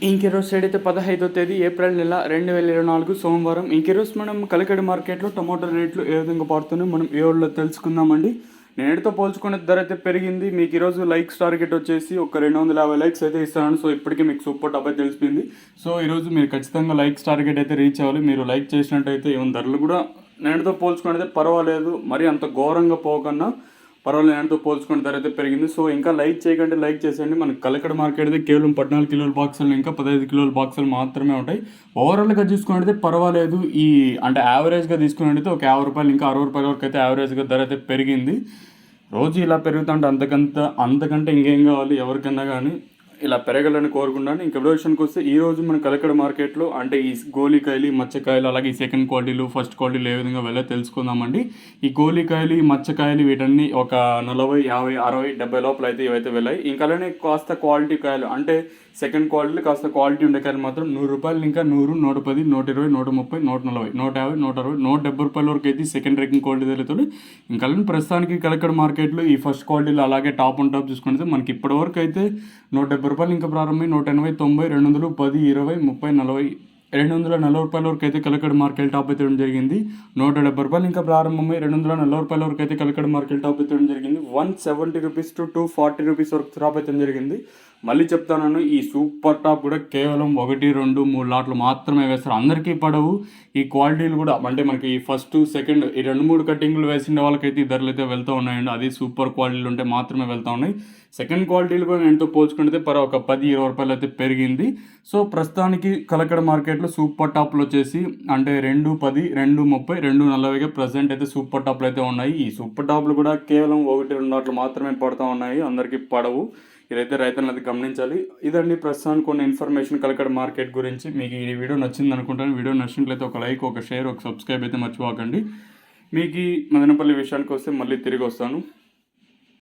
ఇంకెరోజు side అయితే 15వ తేదీ ఏప్రిల్ నెల 2024 సోమవారం. ఇంకెరోజు మనం కలికడి మార్కెట్లో టమాటో రేట్లు ఏ విధంగా పడుతున్నాయో మనం ఏ ఊళ్ళో తెలుసుకుందామండి. నేటితో పోల్చుకునే ధర అయితే పెరిగింది. మీకు ఈరోజు లైక్స్ టార్గెట్ వచ్చేసి ఒక 250 లైక్స్ అయితే ఇస్తాను. సో ఇప్పటికీ మీకు సూపర్ టాప్ అయితే తెలిసిపోయింది. సో ఈరోజు మీరు ఖచ్చితంగా లైక్స్ టార్గెట్ అయితే రీచ్ అవ్వాలి. మీరు లైక్ చేసినట్టయితే ఏమైనా ధరలు కూడా నేటితో పోల్చుకునేది పర్వాలేదు, మరి అంత ఘోరంగా పోకన్నా పర్వాలేదు, నేటితో పోల్చుకునే ధర అయితే పెరిగింది. సో ఇంకా లైక్ చేయకండి, లైక్ చేసేయండి. మనకి కలకడ మార్కెట్ అయితే కేవలం 14 కిలోల బాక్సులు ఇంకా 15 కిలోల బాక్సులు మాత్రమే ఉంటాయి. ఓవరాల్గా చూసుకున్నట్టయితే పర్వాలేదు. అంటే యావరేజ్గా తీసుకున్నట్టయితే ఒక 50 రూపాయలు ఇంకా 60 రూపాయల వరకు అయితే యావరేజ్గా ధర అయితే పెరిగింది. రోజు ఇలా పెరుగుతుంటే అంతకంటే ఇంకేం కావాలి ఎవరికన్నా కానీ, ఇలా పెరగాలని కోరుకుంటాను. ఇంకా విషయానికి వస్తే ఈరోజు మన కలకడ మార్కెట్లో అంటే ఈ గోలికాయలు, మచ్చకాయలు, అలాగే ఈ సెకండ్ క్వాలిటీలు, ఫస్ట్ క్వాలిటీలు ఏ విధంగా వెళ్ళో తెలుసుకుందామండి. ఈ గోలికాయలు, ఈ మచ్చకాయలు వీటన్ని ఒక 40, 50, 60, 70 లోపల అయితే ఇవైతే వెళ్ళాయి. ఇంకా అలానే కాస్త క్వాలిటీ కాయలు అంటే సెకండ్ క్వాలిటీలు కాస్త క్వాలిటీ ఉండే కాయలు మాత్రం 100 రూపాయలు ఇంకా 100, 110, 120, 130, 140, 150, 160, 170 రూపాయల వరకు అయితే సెకండ్ రేకింగ్ క్వాలిటీ తెలుస్తుంది. ఇంకా అలానే ప్రస్తుతానికి కలకడ మార్కెట్లో ఈ ఫస్ట్ క్వాలిటీలు అలాగే టాప్ అండ్ టాప్ చూసుకుంటే మనకి ఇప్పటివరకు అయితే 170 రూపాయలు ఇంకా ప్రారంభమై 180, 90, 200, 10, 20, 30, 40, 240 రూపాయల వరకు అయితే కలకడ మార్కెట్ టాప్ అయితే జరిగింది. 170 రూపాయలు ఇంకా ప్రారంభమై 240 రూపాయల వరకు అయితే కలకడ మార్కెట్ టాప్ అయితే జరిగింది. 170 రూపీస్ టు 240 రూపీస్ వరకు టాప్ అయితే జరిగింది. మళ్ళీ చెప్తాను, ఈ సూపర్ టాప్ కూడా కేవలం 1, 2, 3 లాట్లు మాత్రమే వేస్తారు. అందరికీ పడవు ఈ క్వాలిటీలు కూడా. అంటే మనకి ఈ ఫస్ట్, సెకండ్ ఈ 2-3 కటింగ్లు వేసిన వాళ్ళకైతే ఈ ధరలు అయితే వెళ్తూ ఉన్నాయండి. అది సూపర్ క్వాలిటీలు ఉంటే మాత్రమే వెళ్తూ ఉన్నాయి. సెకండ్ క్వాలిటీలు కూడా ఎంతో పోల్చుకుంటే ఒక 10-20 రూపాయలు అయితే పెరిగింది. సో ప్రస్తుతానికి కలకడ మార్కెట్లో సూపర్ టాప్లు వచ్చేసి అంటే 210, 230, 240గా ప్రజెంట్ అయితే సూపర్ టాప్లు అయితే ఉన్నాయి. ఈ సూపర్ టాప్లు కూడా కేవలం 1-2 లాట్లు మాత్రమే పడుతూ ఉన్నాయి, అందరికీ పడవు. ఇదైతే రైతులను అది గమనించాలి. ఇదండి ప్రస్తుతానికి కొన్ని ఇన్ఫర్మేషన్ కలకడ మార్కెట్ గురించి. మీకు ఈ వీడియో నచ్చింది అనుకుంటాను. వీడియో నచ్చినట్లయితే ఒక లైక్, ఒక షేర్, ఒక సబ్స్క్రైబ్ అయితే మర్చిపోకండి. మీకు ఈ మదనపల్లి విషయానికి వస్తే మళ్ళీ తిరిగి వస్తాను.